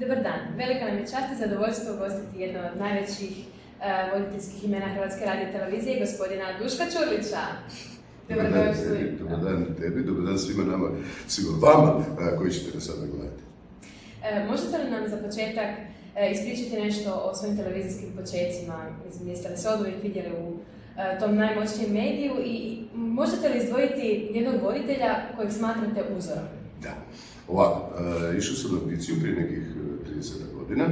Dobar dan, velika nam je čast i zadovoljstvo ugostiti jedno od najvećih voditeljskih imena Hrvatske radio i televizije, gospodina Duška Ćurlića. Dobrodošli. Dobar dan tebi, dobar dan svima nama, svima vama koji ćete nas sada gledati. Možete li nam za početak ispričati nešto o svojim televizijskim početcima? Mislim, jeste li se od uvijek vidjeli u tom najmoćnijem mediju i možete li izdvojiti jednog voditelja kojeg smatrate uzorom? Da, ovako, išao sam na audiciju prije nekih 30 godina.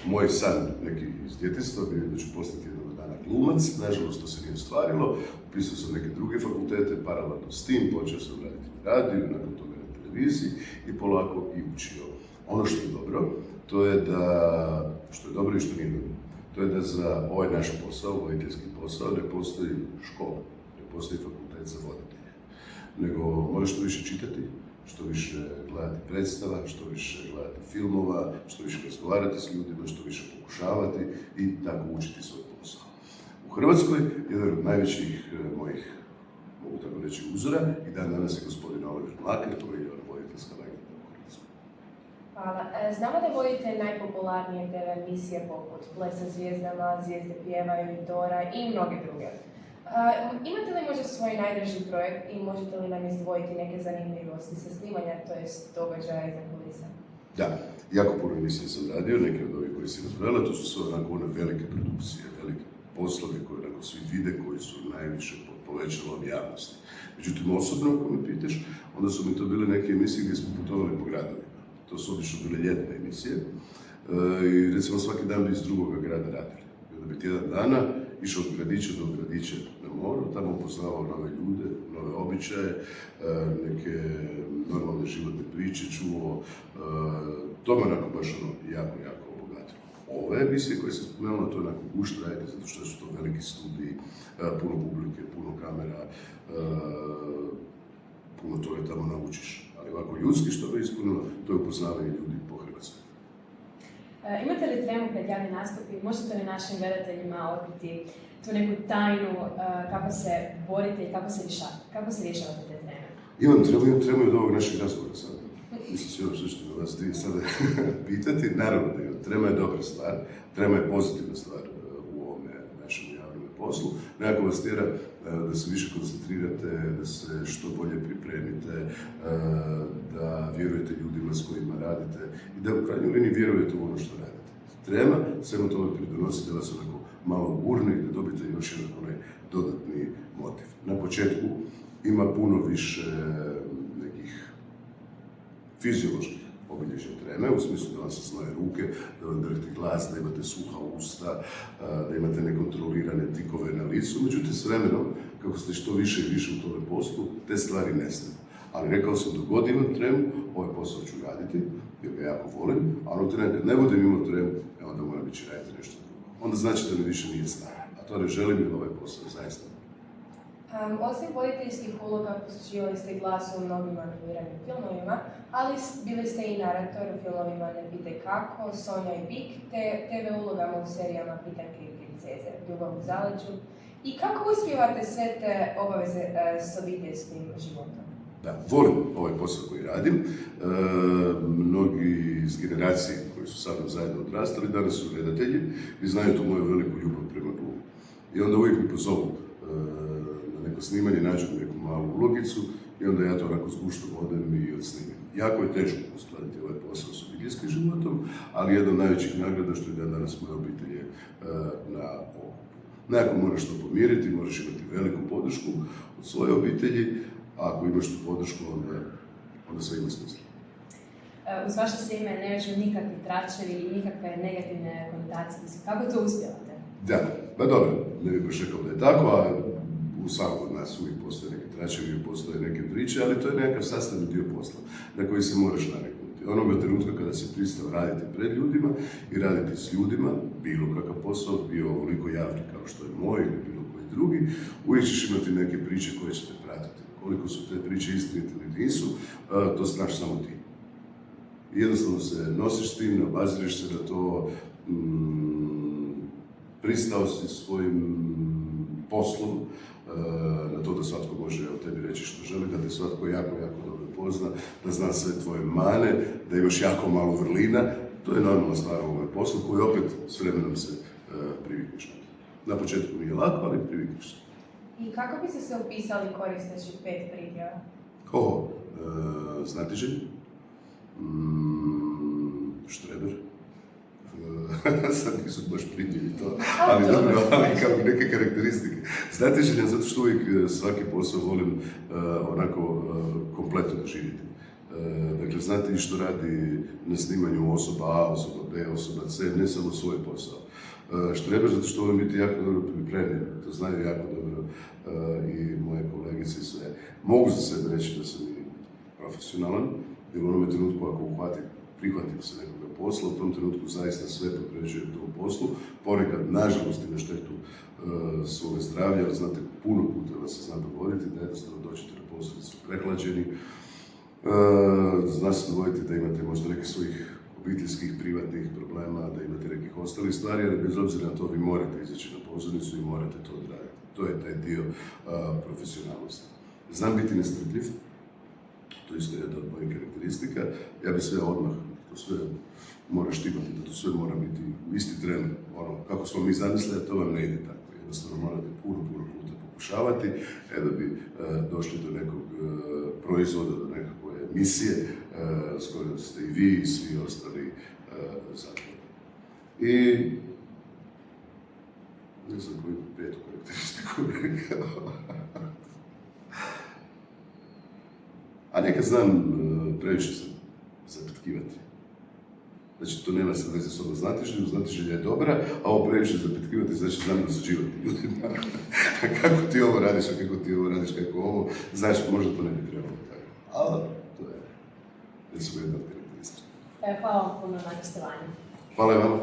Moj san, neki iz djetinjstva, bio da ću postati jednog dana glumac. Nažalost, to se nije ostvarilo. Upisao sam neke druge fakultete, paralelno s tim, počeo sam raditi na radiju, nakon toga na televiziji i polako i učio. Ono što je dobro, to je da, što je dobro i što nije dobro, to je da za ovaj naš posao, voditeljski posao, ne postoji škola, ne postoji fakultet za voditelje. Nego moraš što više čitati, što više gledati predstava, što više gledati filmova, što više razgovarati s ljudima, što više pokušavati i tako učiti svoj posao. U Hrvatskoj jedan od najvećih mojih, mogu tako reći, uzora i dan danas je gospodin Oliver Mlaker, koji je voditeljska legenda u Hrvatskoj. Hvala. Znamo da vodite najpopularnije TV emisije poput Ples sa zvijezdama, Zvijezde pjevaju, Dora i mnoge druge. Imate li možda svoj najdraži projekt i možete li nam izdvojiti neke zanimljivosti sa snimanja, to jest događaja iza kulisa? Da, jako puno emisije sam radio, neke od ovih koji si razvela, to su sve onako one velike produkcije, velike poslove koje onako svi vide, koji su najviše povećalom javnosti. Međutim, osobno, ako me pitaš, onda su mi to bile neke emisije gdje smo putovali po gradovima. To su obično bile ljetne emisije i recimo svaki dan bi iz drugoga grada radili. I onda bi tjedan dana išao od gradića do gradića na moru, tamo upoznavao nove ljude, nove običaje, neke normalne životne priče čuo. To me onako baš jako obogatilo. Ove emisije koje sam spomenula, to je onako gušt raditi, zato što su to veliki studiji, puno publike, puno kamera, puno toga tamo naučiš. Ali ovako ljudski što bi ispunilo, to je upoznavanje ljudi po Hrvatskoj. Imate li tremu pred javni nastupi? Možete li našim gledateljima otkriti tu neku tajnu kako se borite i kako se rješavate te treme? Imam tremu od ovog našeg razgovora sada. Mislim sve ono što ćete me vas dvije sada pitati. Naravno da imam. Trema je dobra stvar, trema je pozitivna stvar u ovome našem javnom poslu. Nekako vas tjera da se više koncentrirate, da se što bolje pripremite, da vjerujete ljudima s kojima radite i da u krajnjoj liniji vjerujete u ono što radite. Trema svemu tome pridonosi da vas onako malo gurne i da dobite još jedan onaj dodatni motiv. Na početku ima puno više nekih fizioloških obilježja treme, u smislu da vam se znoje ruke, da vam drhti glas, da imate suha usta, da imate nekontrolirane tikove na licu. Međutim, s vremenom, kako ste što više i više u tome poslu, te stvari nestaju. Ali rekao sam, dok god imam tremu, ovaj posao ću raditi, jer ga jako volim, a ono trenutka kad ne budem imao tremu, onda moram ići raditi nešto drugo. Onda znači da mi više nije snaga. A to ne želim jer ovaj posao zaista. Osim voditeljskih uloga, posluživali ste glas u mnogim animiranim filmovima, ali bili ste i narator u filmovima Ne pitaj kako, Sonja i Bik, te TV ulogama u serijama Pitanke i princeze, Ljubav u zaleđu. I kako uspijevate sve te obaveze s obiteljskim životom? Da, volim ovaj posao koji radim. Mnogi iz generacije koji su sa mnom zajedno odrastali danas su redatelji i znaju tu moju veliku ljubav prema glumu. I onda uvijek mi pozovu na neko snimanje, nađu neku malu ulogicu i onda ja to onako s guštom odem i odsnimim. Jako je teško uskladiti ovaj posao s obiteljskim životom, ali jedna od najvećih nagrada što je dan danas moje obitelje na okupu. Nekako moraš to pomiriti, moraš imati veliku podršku od svoje obitelji, a ako imaš tu podršku, onda sve ima smisla. Uz vaše se ime ne vežu nikakvi tračevi i nikakve negativne konotacije. Kako to uspijevate? Da, pa dobro, ne bih baš rekao da je tako, a u svakom od nas uvijek postoje neke tračevi, postoje neke priče, ali to je nekakav sastavni dio posla na koji se moraš naviknuti. Onoga trenutka kada si pristao raditi pred ljudima i raditi s ljudima, bilo kakav posao, bio ovoliko javni kao što je moj ili bilo koji drugi, uvijek ćeš imati neke priče koje će te pratiti. Koliko su te priče istinite ili nisu, to znaš samo ti. Jednostavno se nosiš s tim, ne obaziriš se da to pristao si svojim poslom na to da svatko može o tebi reći što želi, da te svatko jako dobro pozna, da zna sve tvoje mane, da imaš jako malo vrlina. To je normalna stvar u ovom poslu koji opet s vremenom se privikneš. Na početku nije lako, ali privikneš se. I kako biste se opisali koristeći 5 pridjeva? Znatiželj, štreber, sad nisu baš pridjevi to, ali dobro, ali kao neke karakteristike. Znatiželjan zato što uvijek svaki posao volim onako kompletno doživjeti. Dakle, znati što radi na snimanju osoba A, osoba B, osoba C, ne samo svoj posao. Štreber zato što volim biti jako dobro pripremljen, to znaju jako dobro i moje kolegice i sve. Mogu za sebe reći da sam i profesionalan, jer u onome trenutku ako prihvatim se nekoga posla, u tom trenutku zaista sve podređujem tom poslu, ponekad nažalost i na štetu svoga zdravlja, jer znate, puno puta vas se zna dogoditi da jednostavno dođete na posao da su prehlađeni. Zna se dogoditi da imate možda neke svojih obiteljskih, privatnih problema, da imate nekih ostalih stvari, ali bez obzira na to vi morate izaći na pozornicu i morate to odraditi. To je taj dio profesionalnosti. Znam biti nestrpljiv, to isto je jedna od mojih karakteristika. Ja bi sve odmah, to sve mora štimati, da to sve mora biti u isti tren, ono, kako smo mi zamislili, to vam ne ide tako. Jednostavno morate puno puta pokušavati, da bi došli do nekog proizvoda, do nekakve emisije s kojom ste i vi i svi ostali zadovoljni. I ne znam koju petu karakteristiku rekao. A nekad znam previše se zapitkivati. Znači, to nema sad veze s ovom znatiželju, znatiželja je dobra, a ovo previše zapitkivati znači znam dosađivati ljudima. Kako ti ovo radiš, a kako ti ovo radiš, kako ovo, znači možda to ne bi trebalo tako. Ali to je recimo jedna od karakteristika. Hvala vam puno na gostovanju. Hvala i vama.